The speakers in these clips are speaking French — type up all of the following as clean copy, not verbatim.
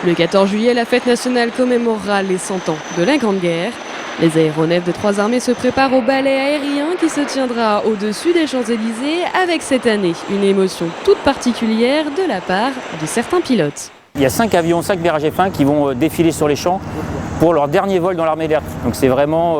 Le 14 juillet, la fête nationale commémorera les 100 ans de la Grande Guerre. Les aéronefs de 3 armées se préparent au ballet aérien qui se tiendra au-dessus des Champs-Élysées avec cette année une émotion toute particulière de la part de certains pilotes. Il y a 5 avions, 5 Mirage F1 qui vont défiler sur les champs pour leur dernier vol dans l'armée de l'air. Donc c'est vraiment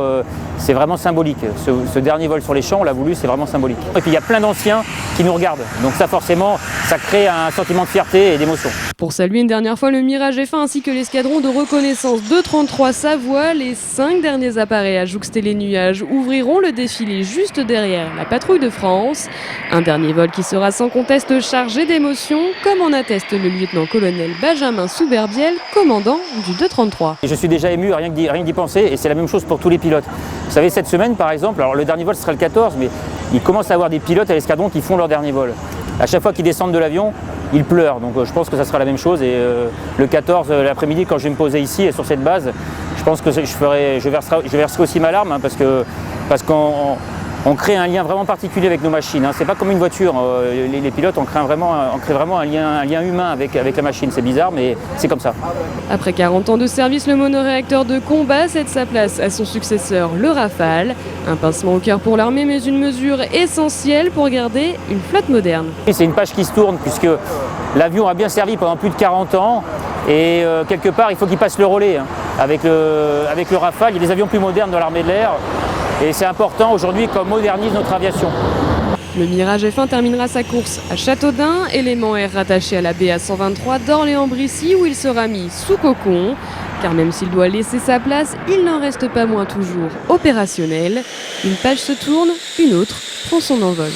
symbolique. Ce dernier vol sur les champs, on l'a voulu, c'est vraiment symbolique. Et puis il y a plein d'anciens qui nous regardent. Donc ça forcément, ça crée un sentiment de fierté et d'émotion. Pour saluer une dernière fois le Mirage F1 ainsi que l'escadron de reconnaissance 233 Savoie, les 5 derniers appareils à jouxter les nuages ouvriront le défilé juste derrière la patrouille de France. Un dernier vol qui sera sans conteste chargé d'émotions, comme en atteste le lieutenant-colonel Benjamin Souberbiel, commandant du 233. Et je suis déjà ému, rien que d'y penser, et c'est la même chose pour tous les pilotes. Vous savez, cette semaine par exemple, alors le dernier vol sera le 14, mais il commence à avoir des pilotes à l'escadron qui font leur dernier vol. À chaque fois qu'ils descendent de l'avion, ils pleurent, donc je pense que ça sera la même chose. Et le 14 l'après-midi, quand je vais me poser ici et sur cette base, je pense que je verserai aussi ma larme, hein, parce qu'on crée un lien vraiment particulier avec nos machines. Hein. C'est pas comme une voiture. Les pilotes, on crée vraiment un lien humain avec la machine. C'est bizarre, mais c'est comme ça. Après 40 ans de service, le monoréacteur de combat cède sa place à son successeur, le Rafale. Un pincement au cœur pour l'armée, mais une mesure essentielle pour garder une flotte moderne. C'est une page qui se tourne, puisque l'avion a bien servi pendant plus de 40 ans. Et quelque part, il faut qu'il passe le relais. Hein. Avec le Rafale, il y a des avions plus modernes dans l'armée de l'air. Et c'est important aujourd'hui qu'on modernise notre aviation. Le Mirage F1 terminera sa course à Châteaudun, élément air rattaché à la BA 123 d'Orléans-Brissy où il sera mis sous cocon. Car même s'il doit laisser sa place, il n'en reste pas moins toujours opérationnel. Une page se tourne, une autre prend son envol.